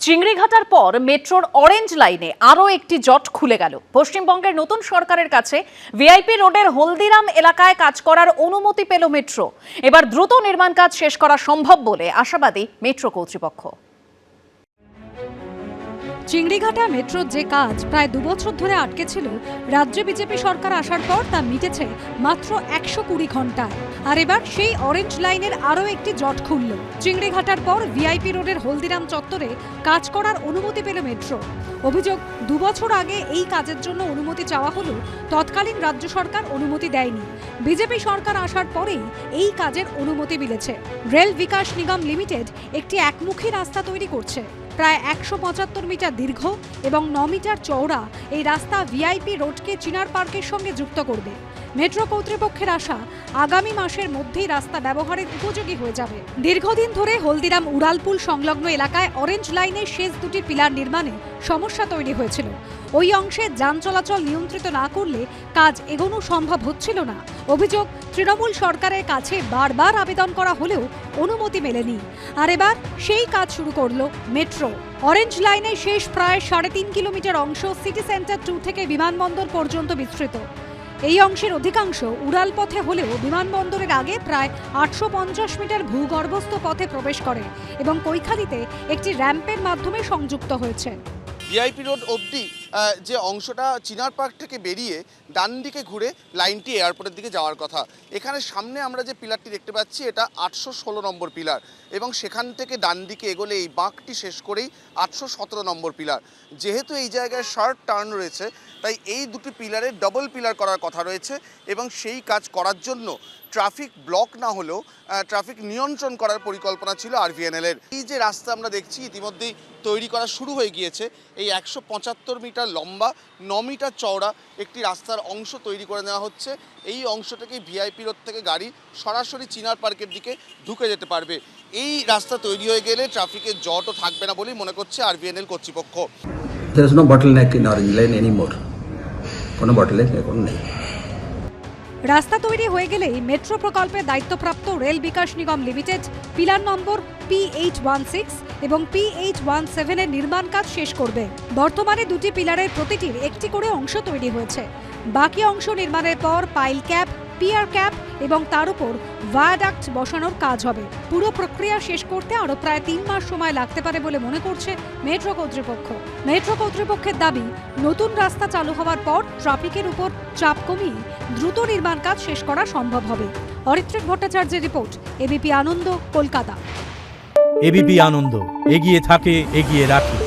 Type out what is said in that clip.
চিংড়িঘাটার পর মেট্রোর অরেঞ্জ লাইনে আরও একটি জট খুলে গেল। পশ্চিমবঙ্গের নতুন সরকারের কাছে ভিআইপি রোডের হলদিরাম এলাকায় কাজ করার অনুমতি পেল মেট্রো। এবার দ্রুত নির্মাণ কাজ শেষ করা সম্ভব বলে আশাবাদী মেট্রো কর্তৃপক্ষ। চিংড়িঘাটা মেট্রোর যে কাজ প্রায় 2 বছর ধরে আটকে ছিল, রাজ্যে বিজেপি সরকার আসার পর তা মিটেছে মাত্র 120 ঘন্টায়। আর এবার সেই অরেঞ্জ লাইনের আরও একটি জট খুলল। চিংড়িঘাটার পর ভিআইপি রোডের হলদিরাম চত্বরে কাজ করার অনুমতি পেল মেট্রো। অভিযোগ, 2 বছর আগে এই কাজের জন্য অনুমতি চাওয়া হলো, তৎকালীন রাজ্য সরকার অনুমতি দেয়নি। বিজেপি সরকার আসার পরেই এই কাজের অনুমতি মিলেছে। রেল বিকাশ নিগম লিমিটেড একটি একমুখী রাস্তা তৈরি করছে। প্রায় 175 মিটার দীর্ঘ এবং 9 মিটার চওড়া এই রাস্তা ভিআইপি রোডকে চিনার পার্কের সঙ্গে যুক্ত করবে। মেট্রো কর্তৃপক্ষের আশা, আগামী মাসের মধ্যেই রাস্তা ব্যবহারের উপযোগী হয়ে যাবে। দীর্ঘদিন ধরে হলদিরাম উড়ালপুল সংলগ্ন এলাকায় অরেঞ্জ লাইনের শেষ দুটি পিলার নির্মাণে সমস্যা তৈরি হয়েছিল। ওই অংশে যান চলাচল নিয়ন্ত্রিত না করলে কাজ এগোনো সম্ভব হচ্ছিল না। অভিযোগ, তৃণমূল সরকারের কাছে বারবার আবেদন করা হলেও অনুমতি মেলেনি। আর এবার সেই কাজ শুরু করলো মেট্রো। অরেঞ্জ লাইনের শেষ প্রায় 3.5 কিলোমিটার অংশ সিটি সেন্টার 2 থেকে বিমানবন্দর পর্যন্ত বিস্তৃত। এই অংশের অধিকাংশ উড়াল পথে হলেও বিমানবন্দরের আগে প্রায় 850 মিটার ভূগর্ভস্থ পথে প্রবেশ করে এবং কৈখালিতে একটি র্যাম্পের মাধ্যমে সংযুক্ত হয়েছে। ভিআইপি রোড অবধি যে অংশটা চিনার পার্ক থেকে বেরিয়ে ডান দিকে ঘুরে লাইনটি এয়ারপোর্টের দিকে যাওয়ার কথা। এখানে সামনে আমরা যে পিলারটি দেখতে পাচ্ছি, এটা 816 নম্বর পিলার এবং সেখান থেকে ডান দিকে এগোলে এই বাঁকটি শেষ করেই 817 নম্বর পিলার। যেহেতু এই জায়গায় শার্প টার্ন রয়েছে, তাই এই দুটি পিলারে ডবল পিলার করার কথা রয়েছে এবং সেই কাজ করার জন্য ট্রাফিক ব্লক না হলেও ট্রাফিক নিয়ন্ত্রণ করার পরিকল্পনা ছিল আরভিএনএল-এর। এই যে রাস্তা আমরা দেখছি ইতিমধ্যেই তৈরি করা শুরু হয়ে গিয়েছে। এই 175 মিটার লম্বা 9 মিটার চওড়া একটি রাস্তার অংশ তৈরি করে নেওয়া হচ্ছে। এই অংশটাকে ভিআইপি রোড থেকে গাড়ি সরাসরি চিনার পার্কের দিকে ঢুকে যেতে পারবে। এই রাস্তা তৈরি হয়ে গেলে ট্রাফিকের জটও থাকবে না বলেই মনে করছে আরভিএনএল কর্তৃপক্ষ। There is no bottleneck in orange line anymore. কোনো bottleneck এখন নেই। রাস্তা তৈরি হয়ে গেলেই মেট্রো প্রকল্পের দায়িত্বপ্রাপ্ত rail Vikas Nigam limited pillar নম্বর P816 এবং P817 এর নির্মাণ কাজ শেষ করবে। বর্তমানে দুটি পিলারের প্রতিটির একটি করে অংশ তৈরি হয়েছে। বাকি অংশ নির্মাণের পর পাইল ক্যাপ, পিয়ার ক্যাপ এবং তার উপর ভায়াডাক্ট বসানোর কাজ হবে। পুরো প্রক্রিয়া শেষ করতে আরও প্রায় 3 মাস সময় লাগতে পারে বলে মনে করছে মেট্রো কর্তৃপক্ষ। মেট্রো কর্তৃপক্ষের দাবি, নতুন রাস্তা চালু হওয়ার পর ট্রাফিকের উপর চাপ কমিয়ে দ্রুত নির্মাণ কাজ শেষ করা সম্ভব হবে। অরিত্রিক ভট্টাচার্যের রিপোর্ট, এবিপি আনন্দ, কলকাতা। এবিপি আনন্দ, এগিয়ে থাকে, এগিয়ে রাখে।